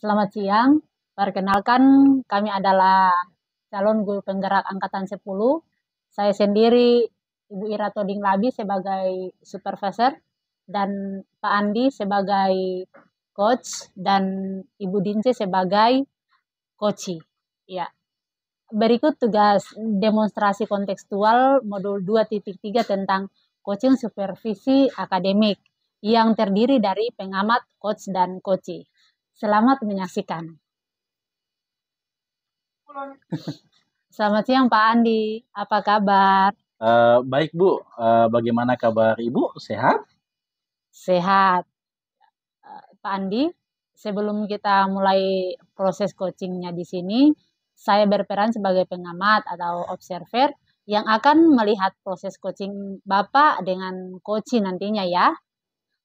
Selamat siang. Perkenalkan, kami adalah calon guru penggerak angkatan 10. Saya sendiri Ibu Ira Toding Labi sebagai supervisor dan Pak Andi sebagai coach dan Ibu Dince sebagai coachi. Ya. Berikut tugas demonstrasi kontekstual modul 2.3 tentang coaching supervisi akademik yang terdiri dari pengamat, coach, dan coachi. Selamat menyaksikan. Selamat siang Pak Andi, apa kabar? Baik Bu, bagaimana kabar Ibu? Sehat? Sehat. Pak Andi, sebelum kita mulai proses coachingnya di sini, saya berperan sebagai pengamat atau observer yang akan melihat proses coaching Bapak dengan coaching nantinya ya.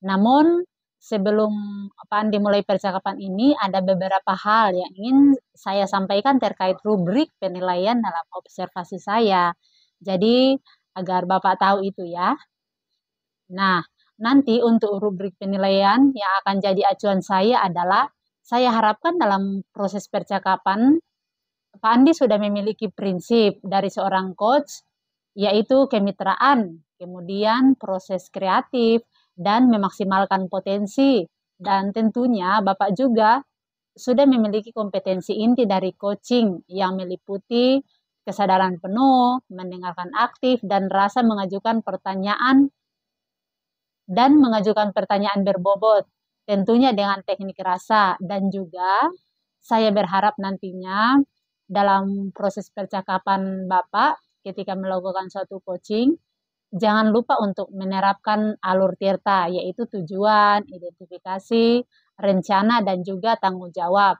Namun sebelum Pak Andi mulai percakapan ini, ada beberapa hal yang ingin saya sampaikan terkait rubrik penilaian dalam observasi saya. Jadi agar Bapak tahu itu ya. Nah, nanti untuk rubrik penilaian yang akan jadi acuan saya adalah saya harapkan dalam proses percakapan Pak Andi sudah memiliki prinsip dari seorang coach, yaitu kemitraan, kemudian proses kreatif, dan memaksimalkan potensi. Dan tentunya Bapak juga sudah memiliki kompetensi inti dari coaching yang meliputi kesadaran penuh, mendengarkan aktif, dan rasa mengajukan pertanyaan berbobot, tentunya dengan teknik rasa. Dan juga saya berharap nantinya dalam proses percakapan Bapak ketika melakukan suatu coaching, jangan lupa untuk menerapkan alur tirta, yaitu tujuan, identifikasi, rencana, dan juga tanggung jawab.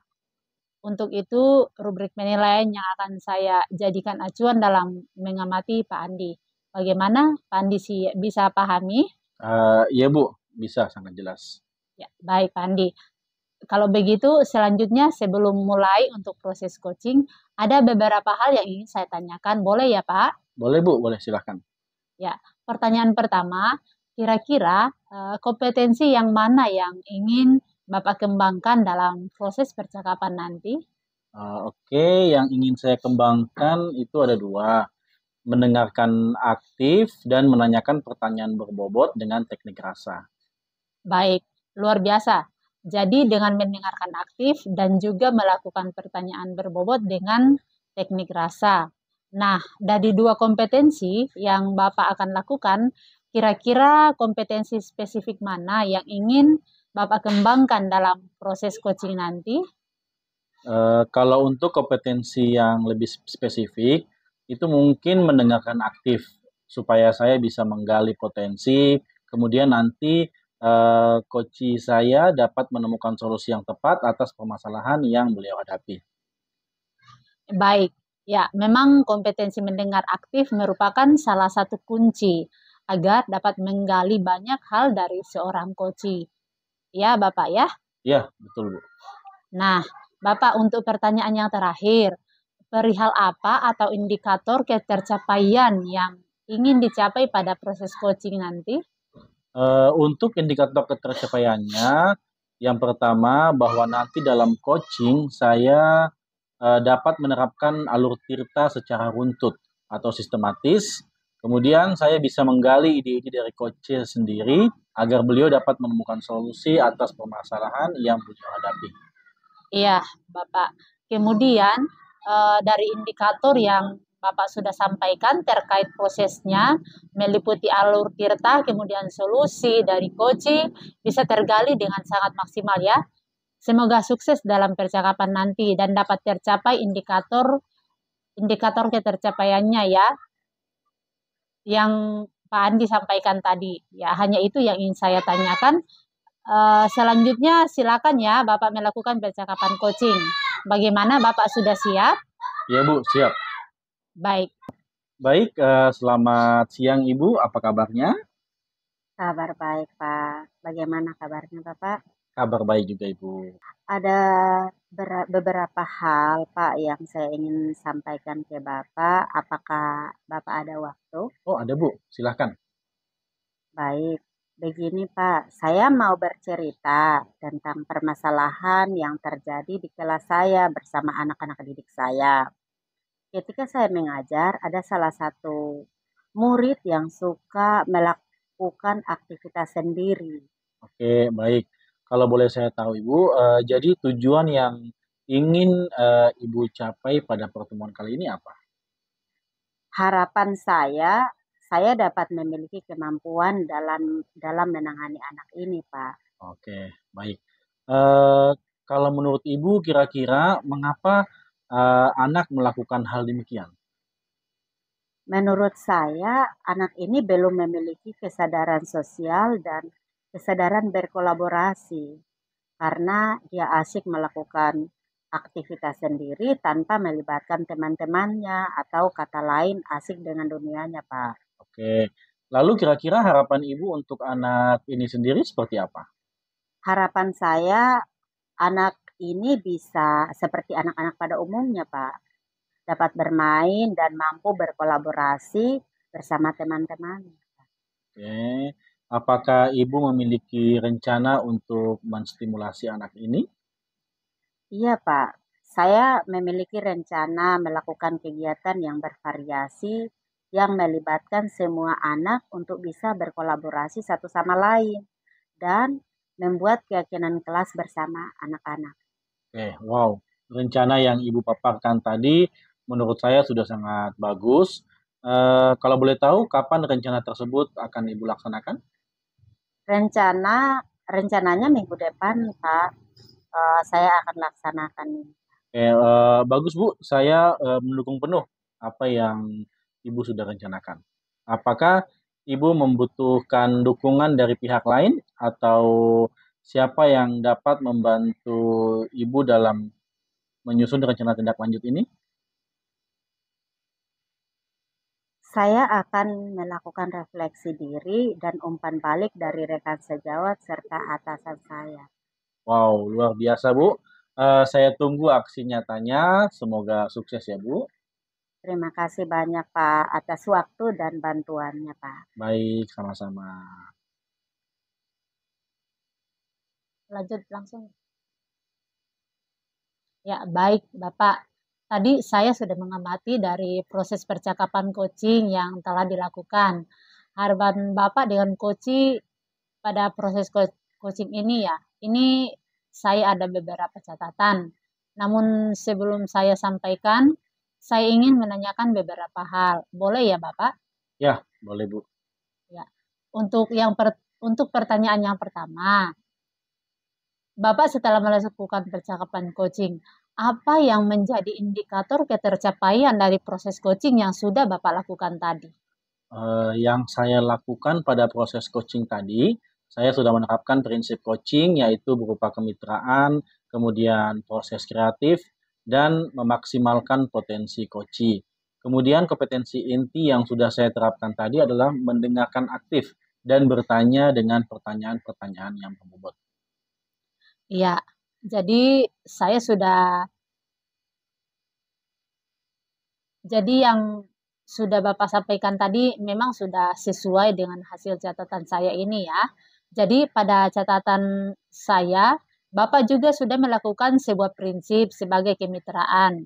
Untuk itu, rubrik penilaian yang akan saya jadikan acuan dalam mengamati Pak Andi. Bagaimana Pak Andi bisa pahami? Iya Bu, bisa sangat jelas. Ya, baik Pak Andi. Kalau begitu, selanjutnya sebelum mulai untuk proses coaching, ada beberapa hal yang ingin saya tanyakan. Boleh ya Pak? Boleh Bu, boleh silahkan. Ya, pertanyaan pertama, kira-kira kompetensi yang mana yang ingin Bapak kembangkan dalam proses percakapan nanti? Oke, yang ingin saya kembangkan itu ada dua. Mendengarkan aktif dan menanyakan pertanyaan berbobot dengan teknik rasa. Baik, luar biasa. Jadi dengan mendengarkan aktif dan juga melakukan pertanyaan berbobot dengan teknik rasa. Nah, dari dua kompetensi yang Bapak akan lakukan, kira-kira kompetensi spesifik mana yang ingin Bapak kembangkan dalam proses coaching nanti? Kalau untuk kompetensi yang lebih spesifik, itu mungkin mendengarkan aktif supaya saya bisa menggali potensi, kemudian nanti coach saya dapat menemukan solusi yang tepat atas permasalahan yang beliau hadapi. Baik, ya memang kompetensi mendengar aktif merupakan salah satu kunci agar dapat menggali banyak hal dari seorang coach. Ya, Bapak ya. Ya, betul Bu. Nah, Bapak untuk pertanyaan yang terakhir, perihal apa atau indikator ketercapaian yang ingin dicapai pada proses coaching nanti? Untuk indikator ketercapaiannya, yang pertama bahwa nanti dalam coaching saya dapat menerapkan alur tirta secara runtut atau sistematis. Kemudian saya bisa menggali ide-ide dari coach sendiri agar beliau dapat menemukan solusi atas permasalahan yang beliau hadapi. Iya, Bapak. Kemudian dari indikator yang Bapak sudah sampaikan terkait prosesnya, meliputi alur tirta, kemudian solusi dari coaching, bisa tergali dengan sangat maksimal ya. Semoga sukses dalam percakapan nanti dan dapat tercapai indikator indikator ketercapaiannya ya, yang Pak Andi sampaikan tadi. Ya, hanya itu yang ingin saya tanyakan. Selanjutnya silakan ya Bapak melakukan percakapan coaching. Bagaimana Bapak sudah siap? Ya Bu, siap. Baik. Baik, selamat siang Ibu, apa kabarnya? Kabar baik, Pak. Bagaimana kabarnya, Bapak? Kabar baik juga Ibu. Ada beberapa hal, Pak, yang saya ingin sampaikan ke Bapak. Apakah Bapak ada waktu? Oh ada Bu, silahkan. Baik. Begini Pak, saya mau bercerita tentang permasalahan yang terjadi di kelas saya bersama anak-anak didik saya. Ketika saya mengajar, ada salah satu murid yang suka melakukan aktivitas sendiri. Oke, baik. Kalau boleh saya tahu Ibu, jadi tujuan yang ingin Ibu capai pada pertemuan kali ini apa? Harapan saya dapat memiliki kemampuan dalam menangani anak ini, Pak. Oke, baik. Eh, Kalau menurut Ibu, kira-kira mengapa anak melakukan hal demikian? Menurut saya, anak ini belum memiliki kesadaran sosial dan kesadaran berkolaborasi karena dia asik melakukan aktivitas sendiri tanpa melibatkan teman-temannya atau kata lain asik dengan dunianya, Pak. Oke, lalu kira-kira harapan Ibu untuk anak ini sendiri seperti apa? Harapan saya anak ini bisa seperti anak-anak pada umumnya, Pak, dapat bermain dan mampu berkolaborasi bersama teman-teman. Oke, apakah Ibu memiliki rencana untuk menstimulasi anak ini? Iya, Pak. Saya memiliki rencana melakukan kegiatan yang bervariasi yang melibatkan semua anak untuk bisa berkolaborasi satu sama lain dan membuat keyakinan kelas bersama anak-anak. Oke, wow. Rencana yang Ibu paparkan tadi menurut saya sudah sangat bagus. Kalau boleh tahu, kapan rencana tersebut akan Ibu laksanakan? Rencana rencananya minggu depan, Pak, saya akan laksanakan. Oke, bagus Bu. Saya mendukung penuh apa yang Ibu sudah rencanakan. Apakah Ibu membutuhkan dukungan dari pihak lain atau siapa yang dapat membantu Ibu dalam menyusun rencana tindak lanjut ini? Saya akan melakukan refleksi diri dan umpan balik dari rekan sejawat serta atasan saya. Wow, luar biasa Bu. Saya tunggu aksi nyatanya. Semoga sukses ya Bu. Terima kasih banyak Pak atas waktu dan bantuannya Pak. Baik, sama-sama. Lanjut langsung. Ya, baik Bapak. Tadi saya sudah mengamati dari proses percakapan coaching yang telah dilakukan. Harapan Bapak dengan coaching pada proses coaching ini ya, ini saya ada beberapa catatan. Namun sebelum saya sampaikan, saya ingin menanyakan beberapa hal. Boleh ya Bapak? Ya, boleh Bu. Ya. Untuk pertanyaan yang pertama, Bapak setelah melakukan percakapan coaching, apa yang menjadi indikator ketercapaian dari proses coaching yang sudah Bapak lakukan tadi? Yang saya lakukan pada proses coaching tadi, saya sudah menerapkan prinsip coaching yaitu berupa kemitraan, kemudian proses kreatif, dan memaksimalkan potensi coaching. Kemudian kompetensi inti yang sudah saya terapkan tadi adalah mendengarkan aktif dan bertanya dengan pertanyaan-pertanyaan yang berbobot. Ya, jadi saya sudah, jadi yang sudah Bapak sampaikan tadi memang sudah sesuai dengan hasil catatan saya ini ya. Jadi pada catatan saya, Bapak juga sudah melakukan sebuah prinsip sebagai kemitraan.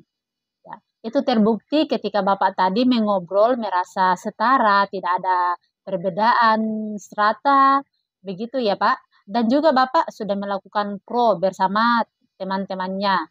Ya, itu terbukti ketika Bapak tadi mengobrol merasa setara, tidak ada perbedaan strata, begitu ya Pak. Dan juga Bapak sudah melakukan pro bersama teman-temannya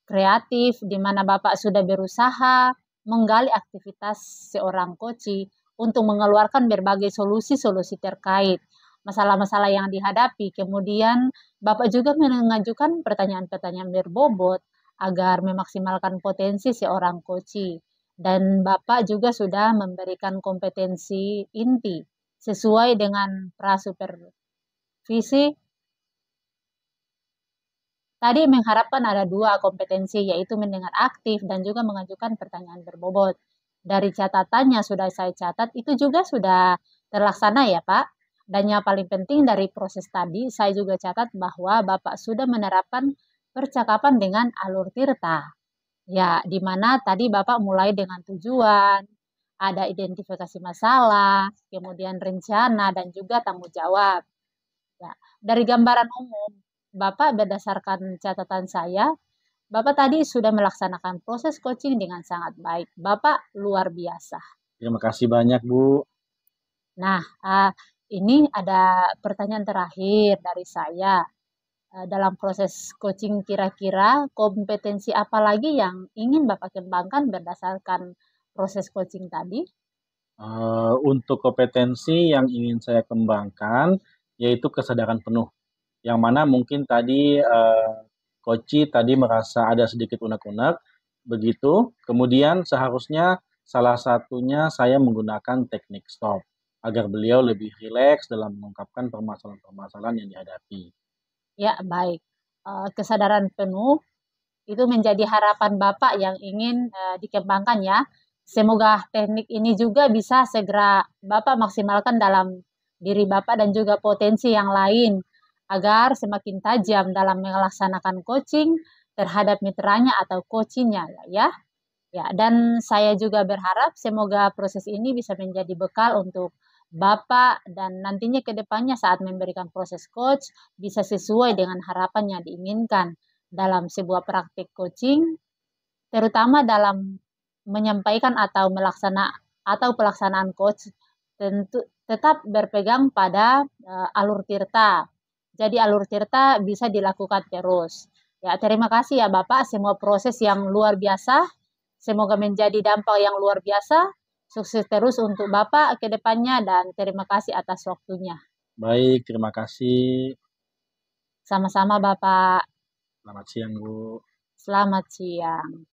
kreatif, di mana Bapak sudah berusaha menggali aktivitas seorang coach untuk mengeluarkan berbagai solusi-solusi terkait masalah-masalah yang dihadapi. Kemudian Bapak juga mengajukan pertanyaan-pertanyaan berbobot agar memaksimalkan potensi seorang coach. Dan Bapak juga sudah memberikan kompetensi inti sesuai dengan prasupervisi. Tadi mengharapkan ada dua kompetensi, yaitu mendengar aktif dan juga mengajukan pertanyaan berbobot. Dari catatannya sudah saya catat, itu juga sudah terlaksana ya Pak. Dan yang paling penting dari proses tadi, saya juga catat bahwa Bapak sudah menerapkan percakapan dengan alur tirta. Ya, di mana tadi Bapak mulai dengan tujuan, ada identifikasi masalah, kemudian rencana, dan juga tanggung jawab. Ya, dari gambaran umum, Bapak berdasarkan catatan saya, Bapak tadi sudah melaksanakan proses coaching dengan sangat baik. Bapak luar biasa. Terima kasih banyak, Bu. Nah, ini ada pertanyaan terakhir dari saya. Dalam proses coaching kira-kira kompetensi apa lagi yang ingin Bapak kembangkan berdasarkan proses coaching tadi? Untuk kompetensi yang ingin saya kembangkan, yaitu kesadaran penuh. Yang mana mungkin tadi Koci tadi merasa ada sedikit unek-unek, begitu. Kemudian seharusnya salah satunya saya menggunakan teknik stop, agar beliau lebih rileks dalam mengungkapkan permasalahan-permasalahan yang dihadapi. Ya, baik. Kesadaran penuh itu menjadi harapan Bapak yang ingin dikembangkan ya. Semoga teknik ini juga bisa segera Bapak maksimalkan dalam diri Bapak dan juga potensi yang lain agar semakin tajam dalam melaksanakan coaching terhadap mitranya atau coachingnya ya. Ya, dan saya juga berharap semoga proses ini bisa menjadi bekal untuk Bapak dan nantinya ke depannya saat memberikan proses coach bisa sesuai dengan harapan yang diinginkan dalam sebuah praktik coaching, terutama dalam menyampaikan atau pelaksanaan coach tentu tetap berpegang pada alur tirta. Jadi alur tirta bisa dilakukan terus. Ya, terima kasih ya Bapak, semua proses yang luar biasa. Semoga menjadi dampak yang luar biasa. Sukses terus untuk Bapak ke depannya dan terima kasih atas waktunya. Baik, terima kasih. Sama-sama Bapak. Selamat siang, Bu. Selamat siang.